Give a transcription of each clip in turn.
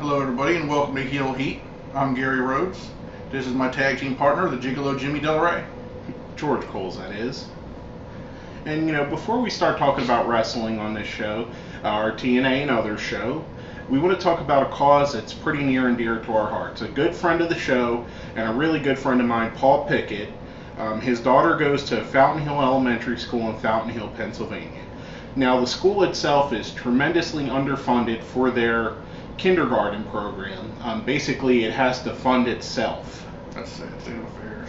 Hello everybody and welcome to Heel Heat. I'm Gary Rhodes. This is my tag team partner, the Gigolo Jimmy Del Rey. George Coles, that is. And before we start talking about wrestling on this show, our TNA and Other show, we want to talk about a cause that's pretty near and dear to our hearts. A good friend of the show and a really good friend of mine, Paul Pickett. His daughter goes to Fountain Hill Elementary School in Fountain Hill, Pennsylvania. Now, the school itself is tremendously underfunded for their kindergarten program. Basically, it has to fund itself. That's the state of affairs.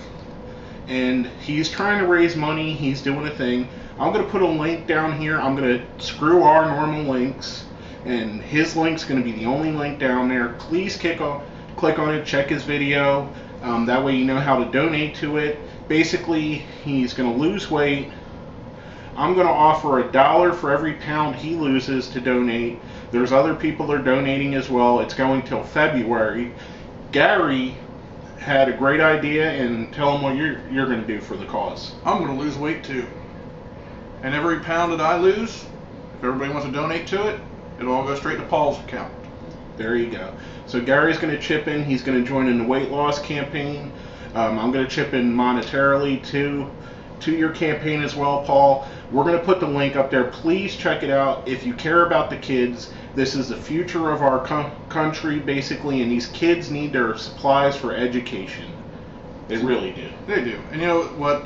And he's trying to raise money. He's doing a thing. I'm going to put a link down here. I'm going to screw our normal links, and his link's going to be the only link down there. Please click on it, check his video. That way you know how to donate to it. Basically, he's going to lose weight. I'm going to offer $1 for every pound he loses to donate. There's other people that are donating as well. It's going till February. Gary had a great idea, and tell him what you're going to do for the cause. I'm going to lose weight too. And every pound that I lose, if everybody wants to donate to it, it'll all go straight to Paul's account. There you go. So Gary's going to chip in. He's going to join in the weight loss campaign. I'm going to chip in monetarily to your campaign as well, Paul. We're going to put the link up there. Please check it out. If you care about the kids, this is the future of our country, basically, and these kids need their supplies for education. They really do. They do. And you know what?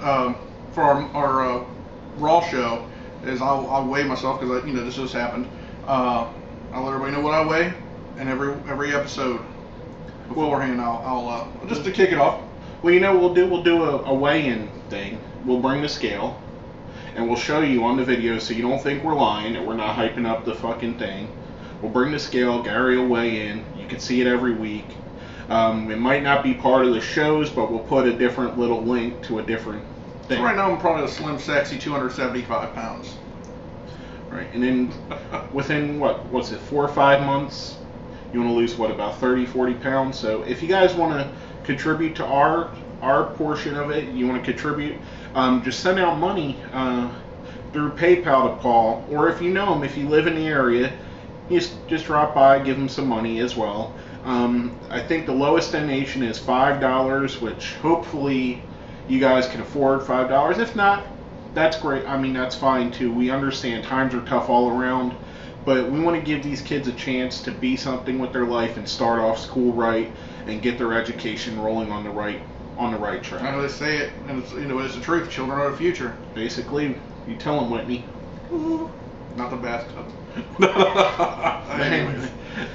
For our Raw show, is I'll weigh myself because this just happened. I'll let everybody know what I weigh, and every episode beforehand, I'll just to kick it off. Well, we'll do a weigh-in thing. We'll bring the scale, and we'll show you on the video so you don't think we're lying and we're not hyping up the fucking thing. We'll bring the scale. Gary will weigh in. You can see it every week. It might not be part of the shows, but we'll put a different little link to a different thing. So right now I'm probably a slim, sexy 275 pounds. Right, and then within, what's it, 4 or 5 months, you want to lose, about 30, 40 pounds. So if you guys want to contribute to our portion of it, you want to contribute, just send out money through PayPal to Paul, or if you know him, if you live in the area, just drop by, give him some money as well. I think the lowest donation is $5, which hopefully you guys can afford $5. If not, that's great. I mean, that's fine too. We understand times are tough all around, but we want to give these kids a chance to be something with their life and start off school right and get their education rolling on the right track. I know they say it, and it's the truth. Children are the future. Basically, you tell them, Whitney. Not the bathtub.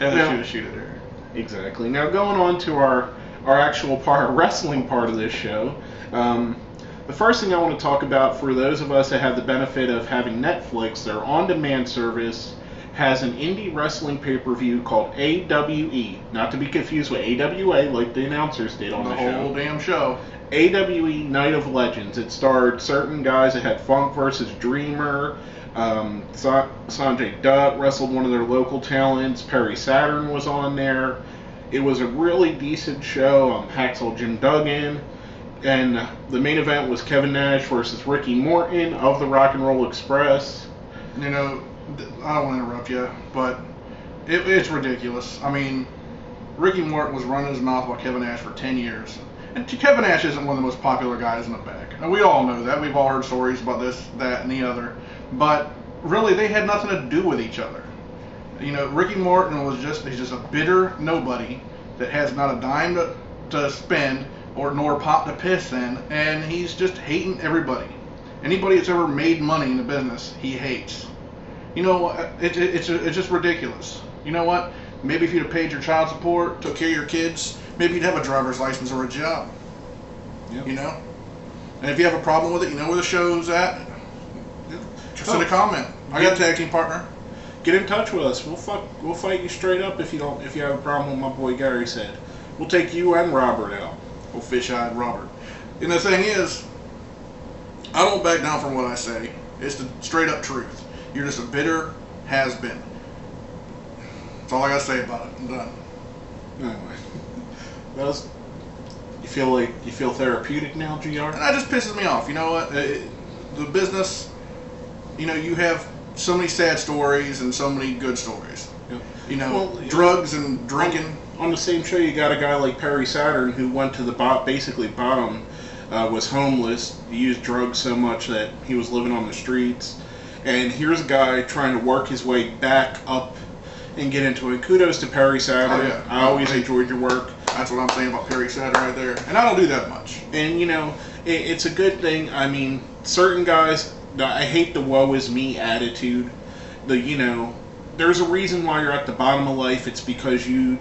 Anyways, shoot it there. Exactly. Now going on to our actual part, our wrestling part of this show. The first thing I want to talk about, for those of us that have the benefit of having Netflix, their on-demand service has an indie wrestling pay-per-view called AWE, not to be confused with AWA like the announcers did on the show. The whole damn show. AWE Night of Legends. It starred certain guys that had Funk versus Dreamer. Sanjay Dutt wrestled one of their local talents. Perry Saturn was on there. It was a really decent show. Hacksaw Jim Duggan. And the main event was Kevin Nash versus Ricky Morton of the Rock and Roll Express. I don't want to interrupt you, but it's ridiculous. I mean, Ricky Morton was running his mouth about Kevin Nash for 10 years. And Kevin Nash isn't one of the most popular guys in the back. And we all know that. We've all heard stories about this, that, and the other. But really, they had nothing to do with each other. Ricky Morton he's just a bitter nobody that has not a dime to spend nor pop to piss in, and he's just hating everybody. Anybody that's ever made money in the business, he hates. It's just ridiculous. You know what? Maybe if you'd have paid your child support, took care of your kids, maybe you'd have a driver's license or a job. Yep. And if you have a problem with it, you know where the show's at. Send a comment. I got a tag team partner. Get in touch with us. We'll fight you straight up if you have a problem with my boy Gary said. We'll take you and Robert out. Oh, fish-eyed Robert. And the thing is, I don't back down from what I say. It's the straight up truth. You're just a bitter has-been. That's all I gotta say about it. I'm done. Anyway, you feel therapeutic now, GR? And that just pisses me off. You know what? The business. You have so many sad stories and so many good stories. You know, drugs and drinking. On the same show, you got a guy like Perry Saturn who went to the basically bottom, was homeless, used drugs so much that he was living on the streets. And here's a guy trying to work his way back up and get into it. Kudos to Perry Saturn. Oh, yeah. I always enjoyed your work. That's what I'm saying about Perry Saturn right there. And I don't do that much. And, you know, it's a good thing. I mean, certain guys, I hate the woe is me attitude. You know, there's a reason why you're at the bottom of life. It's because you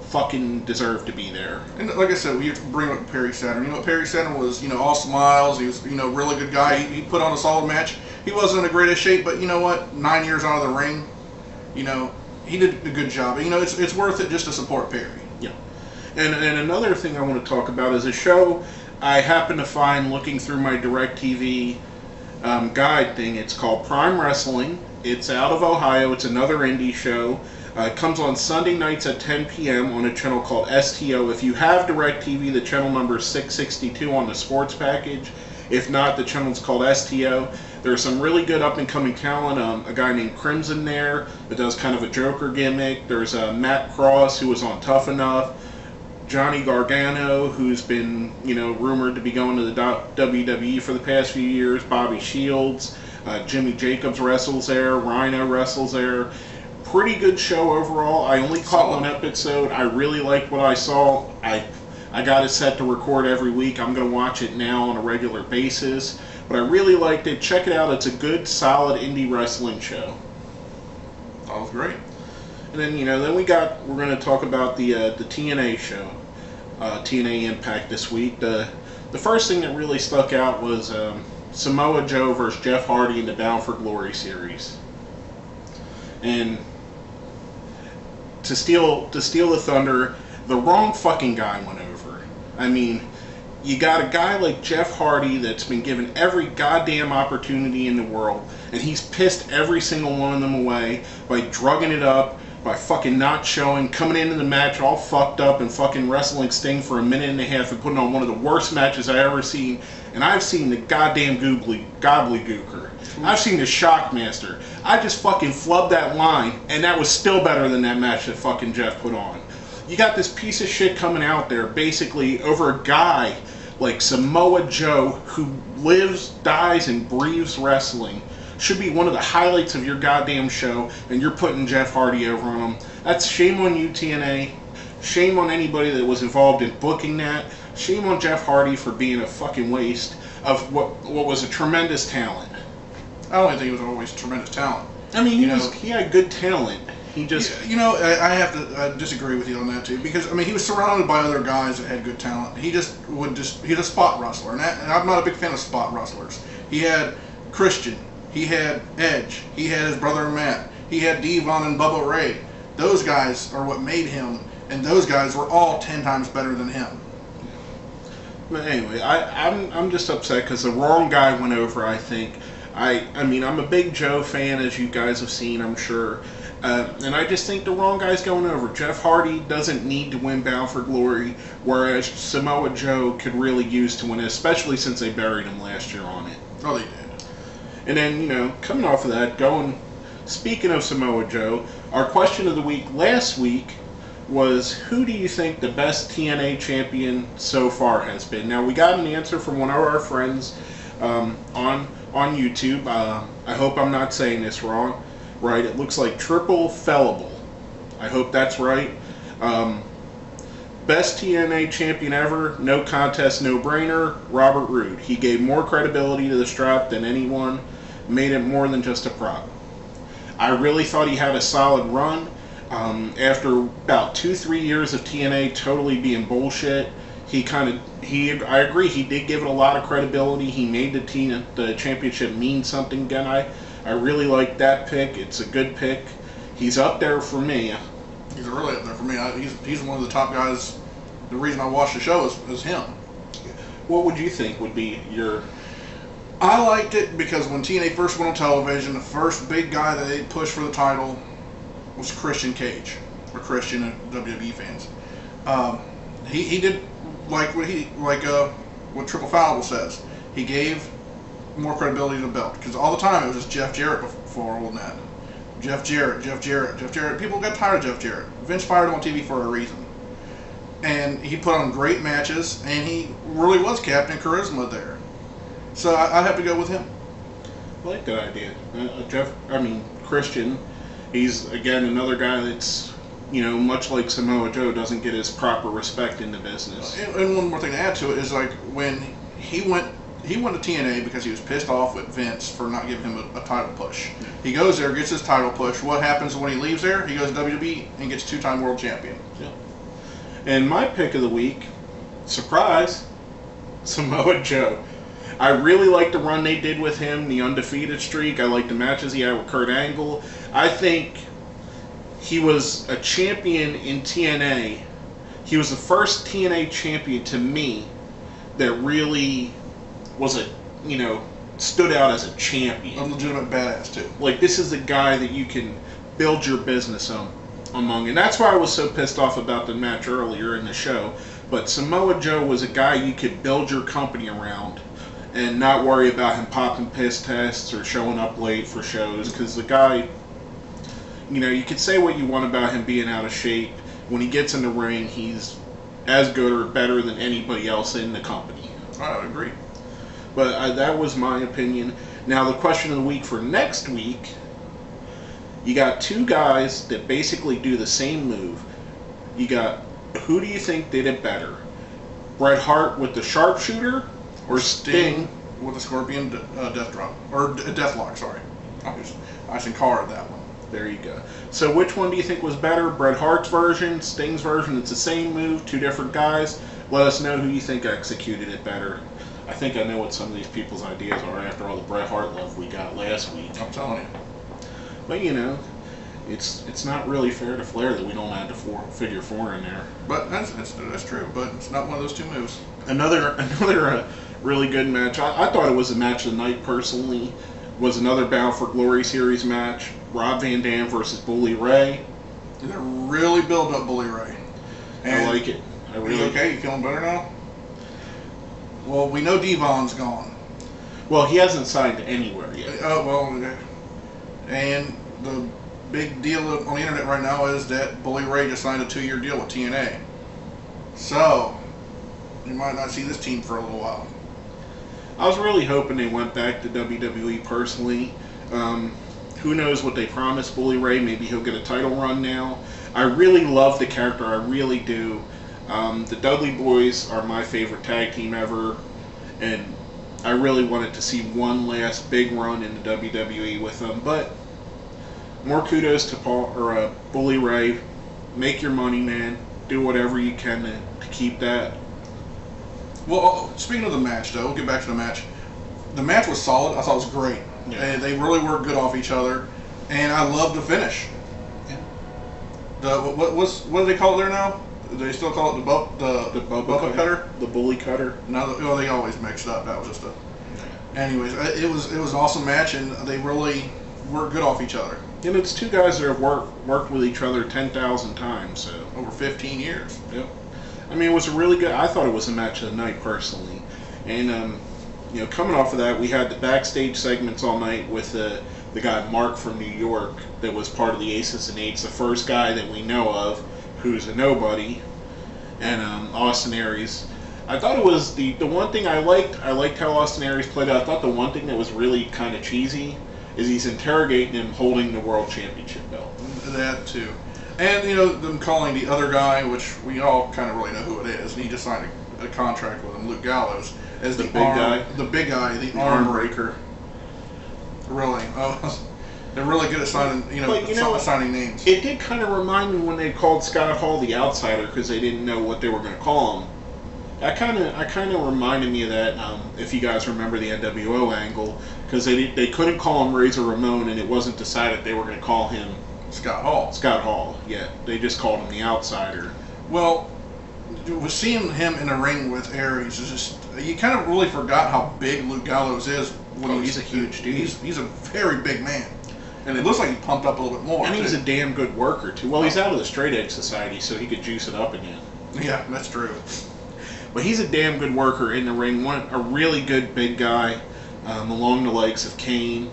fucking deserve to be there. And like I said, we bring up Perry Saturn. You know, Perry Saturn was, you know, all smiles. He was, you know, really good guy. He put on a solid match. He wasn't in the greatest shape, but you know what? 9 years out of the ring, you know, he did a good job. You know, it's worth it just to support Perry. Yeah. And another thing I want to talk about is a show I happen to find looking through my DirecTV guide thing. It's called Prime Wrestling. It's out of Ohio. It's another indie show. It comes on Sunday nights at 10 p.m. on a channel called STO. If you have DirecTV, the channel number is 662 on the sports package. If not, the channel's called STO. There's some really good up-and-coming talent. A guy named Crimson there that does kind of a Joker gimmick. There's Matt Cross, who was on Tough Enough. Johnny Gargano, who's been, you know, rumored to be going to the WWE for the past few years. Bobby Shields. Jimmy Jacobs wrestles there. Rhino wrestles there. Pretty good show overall. I only caught one episode. I really liked what I saw. I got it set to record every week. I'm going to watch it now on a regular basis. But I really liked it. Check it out. It's a good, solid indie wrestling show. That was great. And then, you know, we're going to talk about the TNA show, TNA Impact this week. The first thing that really stuck out was Samoa Joe versus Jeff Hardy in the Bound for Glory series. And to steal the thunder, the wrong fucking guy went over. I mean, you got a guy like Jeff Hardy that's been given every goddamn opportunity in the world, and he's pissed every single one of them away by drugging it up, by fucking not showing, coming into the match all fucked up and fucking wrestling Sting for a minute and a half and putting on one of the worst matches I ever seen. And I've seen the goddamn gobbledygooker. I've seen the Shockmaster. I just fucking flubbed that line, and that was still better than that match that fucking Jeff put on. You got this piece of shit coming out there basically over a guy like Samoa Joe who lives, dies, and breathes wrestling. Should be one of the highlights of your goddamn show, and you're putting Jeff Hardy over on him. That's shame on you, TNA. Shame on anybody that was involved in booking that. Shame on Jeff Hardy for being a fucking waste of what was a tremendous talent. I don't think he was always tremendous talent. I mean, he had good talent. He just... You know, I have to disagree with you on that, too. Because, I mean, he was surrounded by other guys that had good talent. He's a spot wrestler. And I'm not a big fan of spot wrestlers. He had Christian. He had Edge. He had his brother Matt. He had Devon and Bubba Ray. Those guys are what made him. And those guys were all 10 times better than him. But anyway, I'm just upset because the wrong guy went over, I think. I mean, I'm a big Joe fan, as you guys have seen, I'm sure. And I just think the wrong guy's going over. Jeff Hardy doesn't need to win Bound for Glory, whereas Samoa Joe could really use to win it, especially since they buried him last year on it. Oh, they did. And then, you know, coming off of that, speaking of Samoa Joe, our question of the week last week was, who do you think the best TNA champion so far has been? Now, we got an answer from one of our friends on YouTube. I hope I'm not saying this wrong. Right, it looks like Triple Fellable. I hope that's right. Best TNA champion ever, no contest, no brainer, Robert Roode. He gave more credibility to the strap than anyone, made it more than just a prop. I really thought he had a solid run. After about 2-3 years of TNA totally being bullshit, I agree, he did give it a lot of credibility. He made the championship mean something again. I really like that pick. It's a good pick. He's up there for me. He's really up there for me. He's one of the top guys. The reason I watched the show is him. What would you think would be your... I liked it because when TNA first went on television, the first big guy that they pushed for the title was Christian Cage, or Christian and WWE fans. He did what Triple Fallable says. He gave more credibility to the belt, because all the time it was just Jeff Jarrett before holding that. Jeff Jarrett. People got tired of Jeff Jarrett. Vince fired him on TV for a reason. And he put on great matches, and he really was Captain Charisma there. So I'd have to go with him. I like that idea. Christian, he's, again, another guy that's, much like Samoa Joe, doesn't get his proper respect in the business. And one more thing to add to it is, like, when he went to TNA because he was pissed off with Vince for not giving him a title push. Yeah. He goes there, gets his title push. What happens when he leaves there? He goes to WWE and gets 2-time world champion. Yeah. And my pick of the week, surprise, Samoa Joe. I really like the run they did with him, the undefeated streak. I like the matches he had with Kurt Angle. I think he was a champion in TNA. He was the first TNA champion to me that really was stood out as a champion. A legitimate badass, too. Like, this is the guy that you can build your business among. And that's why I was so pissed off about the match earlier in the show. But Samoa Joe was a guy you could build your company around and not worry about him popping piss tests or showing up late for shows. Because the guy, you could say what you want about him being out of shape. When he gets in the ring, he's as good or better than anybody else in the company. I would agree. But that was my opinion. Now, the question of the week for next week, you got two guys that basically do the same move. You got, who do you think did it better? Bret Hart with the sharpshooter or Sting with the Scorpion death drop? Or deathlock, sorry. I should call it that one. There you go. So which one do you think was better? Bret Hart's version, Sting's version? It's the same move, two different guys. Let us know who you think executed it better. I think I know what some of these people's ideas are after all the Bret Hart love we got last week. I'm telling you. But it's not really fair to Flair that we don't add the figure 4 in there. But that's true. But it's not one of those two moves. Another really good match. I thought it was the match of the night personally. Was another Bound for Glory series match. Rob Van Dam versus Bully Ray. They're really building up Bully Ray. And I like it. I really. You okay? You feeling better now? Well, we know Devon's gone. Well, he hasn't signed anywhere yet. And the big deal on the internet right now is that Bully Ray just signed a 2-year deal with TNA. So, you might not see this team for a little while. I was really hoping they went back to WWE personally. Who knows what they promised Bully Ray? Maybe he'll get a title run now. I really love the character. I really do. The Dudley Boys are my favorite tag team ever. And I really wanted to see one last big run in the WWE with them. But more kudos to Bully Ray. Make your money, man. Do whatever you can to keep that. Well, speaking of the match, though, we'll get back to the match. The match was solid. I thought it was great. Yeah. And they really worked good off each other. And I love the finish. Yeah. What do they call it there now? Do they still call it the Bubba Cutter? The Bully Cutter? No, they always mixed up. That was just a... Anyways, it was an awesome match, and they really worked good off each other. And it's two guys that have worked with each other 10,000 times, so... Over 15 years. Yep. I mean, it was a really good... I thought it was a match of the night, personally. And, coming off of that, we had the backstage segments all night with the guy Mark from New York that was part of the Aces and Eights, the first guy that we know of who's a nobody, and Austin Aries. I thought it was the one thing I liked how Austin Aries played out. I thought the one thing that was really kind of cheesy is he's interrogating him holding the World Championship belt. That too. And, them calling the other guy, which we all kind of really know who it is, and he just signed a contract with him, Luke Gallows, as the big guy. The big guy, the arm breaker. Really. They're really good at signing, signing names. It did kind of remind me when they called Scott Hall the Outsider because they didn't know what they were going to call him. That kind of reminded me of that. If you guys remember the NWO angle, because they couldn't call him Razor Ramon, and it wasn't decided they were going to call him Scott Hall. Scott Hall. Yeah, they just called him the Outsider. Well, seeing him in a ring with Aries is just, you kind of really forgot how big Luke Gallows is. He's a huge dude. He's a very big man. And it looks like he pumped up a little bit more. And he's a damn good worker, too. Well, he's out of the Straight Edge Society, so he could juice it up again. Yeah, that's true. But he's a damn good worker in the ring. A really good big guy, along the likes of Kane.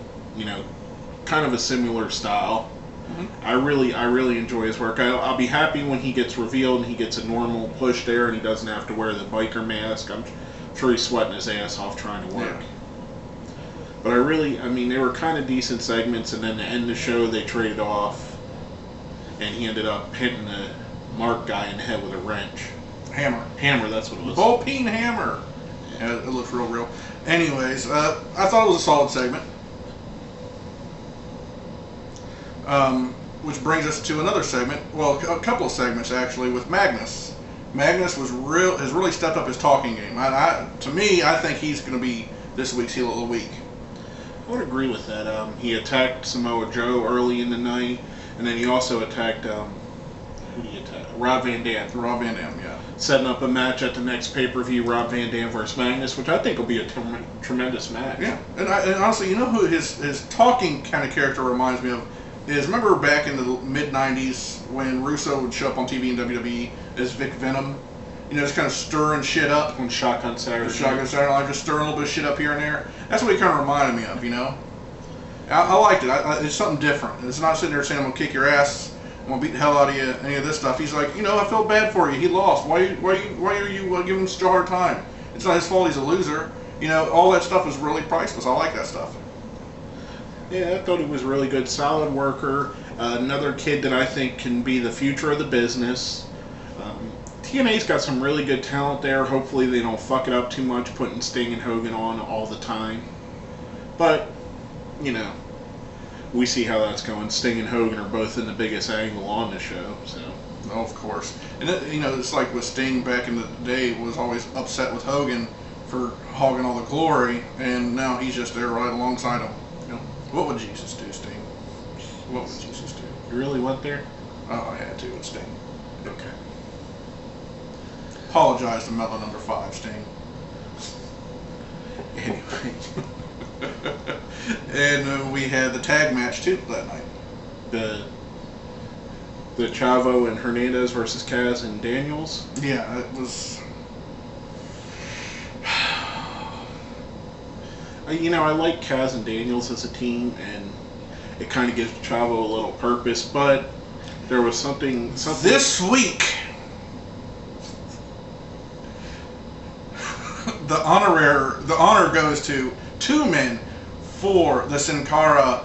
Kind of a similar style. I really enjoy his work. I'll be happy when he gets revealed and he gets a normal push there and he doesn't have to wear the biker mask. I'm sure he's sweating his ass off trying to work. Yeah. But I mean, they were kind of decent segments, and then to end the show, they traded off, and he ended up hitting the Mark guy in the head with a wrench. Hammer, that's what it was. Bullpen hammer. Yeah, it looks real. Anyways, I thought it was a solid segment. Which brings us to another segment. Well, a couple of segments actually with Magnus. Magnus has really stepped up his talking game. To me, I think he's going to be this week's heel of the week. I would agree with that. He attacked Samoa Joe early in the night, and then he also attacked who did he attack? Rob Van Dam. Rob Van Dam, yeah. Setting up a match at the next pay-per-view, Rob Van Dam versus Magnus, which I think will be a tremendous match. Yeah, and honestly, you know who his talking kind of character reminds me of is, remember back in the mid-'90s when Russo would show up on TV in WWE as Vic Venom? You know, just kind of stirring shit up. On Shotgun Saturday. Shotgun Saturday Night, just stirring a little bit of shit up here and there. That's what he kind of reminded me of, you know? I liked it. It's something different. It's not sitting there saying, I'm going to kick your ass, I'm going to beat the hell out of you, any of this stuff. He's like, you know, I feel bad for you. He lost. Why are you giving him such a hard time? It's not his fault he's a loser. You know, all that stuff is really priceless. I like that stuff. Yeah, I thought he was really good. Solid worker. Another kid that I think can be the future of the business. TNA's got some really good talent there. Hopefully they don't fuck it up too much, putting Sting and Hogan on all the time. But, you know, we see how that's going. Sting and Hogan are both in the biggest angle on the show, so. Oh, of course. And, you know, it's like with Sting back in the day was always upset with Hogan for hogging all the glory, and now he's just there right alongside him. You know, what would Jesus do, Sting? What would Jesus do? You really went there? Oh, I had to with Sting. Okay. Apologize to Mellow number 5, Sting. Anyway. And we had the tag match too that night. The Chavo and Hernandez versus Kaz and Daniels. Yeah, it was. You know, I like Kaz and Daniels as a team, and it kind of gives Chavo a little purpose. But there was something. This week, the honor goes to two men for the Sin Cara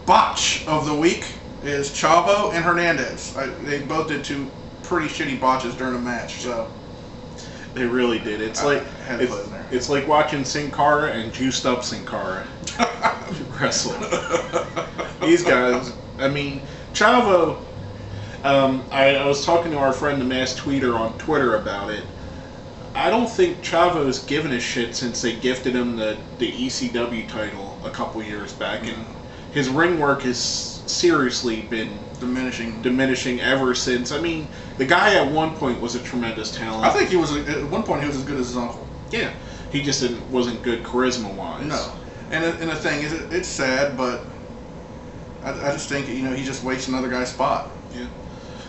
botch of the week. Is Chavo and Hernandez. They both did two pretty shitty botches during the match, so they really did. It's like watching Sin Cara and juiced up Sin Cara wrestle. These guys, I mean, Chavo. I was talking to our friend the Masked Tweeter on Twitter about it. I don't think Chavo's given a shit since they gifted him the ECW title a couple years back, and his ring work has seriously been diminishing ever since. I mean, the guy at one point was a tremendous talent. I think at one point he was as good as his uncle. Yeah, he just wasn't good charisma-wise. No, and the thing is, it's sad, but I just think, you know, he just wastes another guy's spot. Yeah,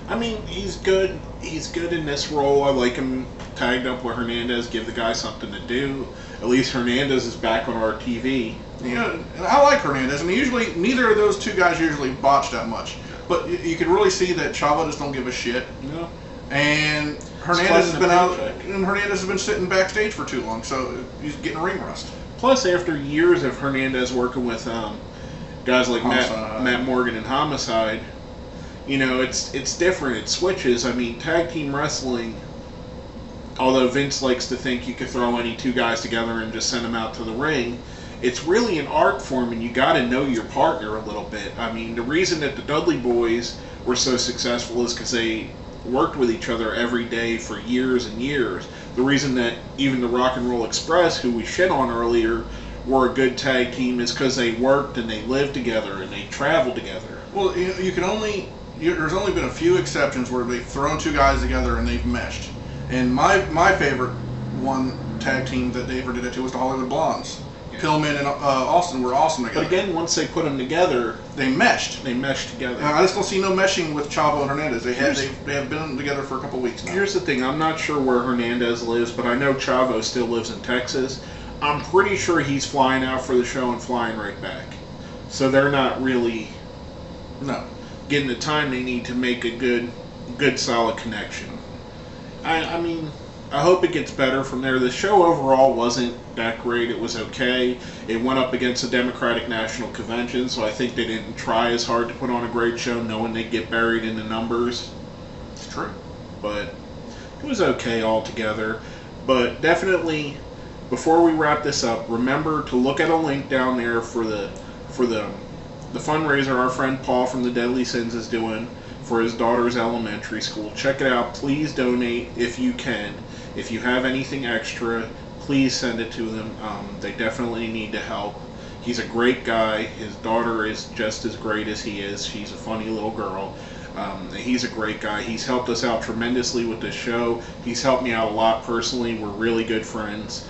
I mean, he's good. He's good in this role. I like him tagged up with Hernandez. Give the guy something to do. At least Hernandez is back on our TV. Yeah, and I like Hernandez. I mean, usually neither of those two guys usually botch that much, but you can really see that Chavo just don't give a shit. No. And Hernandez has been out, and Hernandez has been sitting backstage for too long, so he's getting ring rust. Plus, after years of Hernandez working with guys like Matt Morgan and Homicide, you know, it's different. It switches. I mean, tag team wrestling. Although Vince likes to think you could throw any two guys together and just send them out to the ring, it's really an art form, and you got to know your partner a little bit. I mean, the reason that the Dudley Boys were so successful is because they worked with each other every day for years and years. The reason that even the Rock and Roll Express, who we shit on earlier, were a good tag team is because they worked and they lived together and they traveled together. Well, there's only been a few exceptions where they've thrown two guys together and they've meshed. And my favorite one tag team that they ever did it to was the Hollywood Blondes. Yeah. Pillman and Austin were awesome together. But again, once they put them together, they meshed. They meshed together. I just don't see no meshing with Chavo and Hernandez. They have been together for a couple weeks now. Here's the thing. I'm not sure where Hernandez lives, but I know Chavo still lives in Texas. I'm pretty sure he's flying out for the show and flying right back. So they're not really No. getting the time they need to make a good solid connection. I mean, I hope it gets better from there. The show overall wasn't that great. It was okay. It went up against the Democratic National Convention, so I think they didn't try as hard to put on a great show, knowing they'd get buried in the numbers. It's true. But it was okay altogether. But definitely, before we wrap this up, remember to look at a link down there for the fundraiser our friend Paul from the Deadly Sins is doing for his daughter's elementary school. Check it out. Please donate if you can. If you have anything extra, please send it to them. They definitely need to help. He's a great guy. His daughter is just as great as he is. She's a funny little girl. He's a great guy. He's helped us out tremendously with this show. He's helped me out a lot personally. We're really good friends.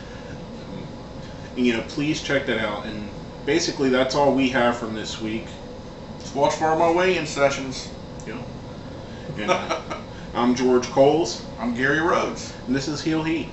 And, please check that out. And basically, that's all we have from this week. Let's watch for my weigh-in sessions. And, I'm George Coles. I'm Gary Rhodes. And this is Heel Heat.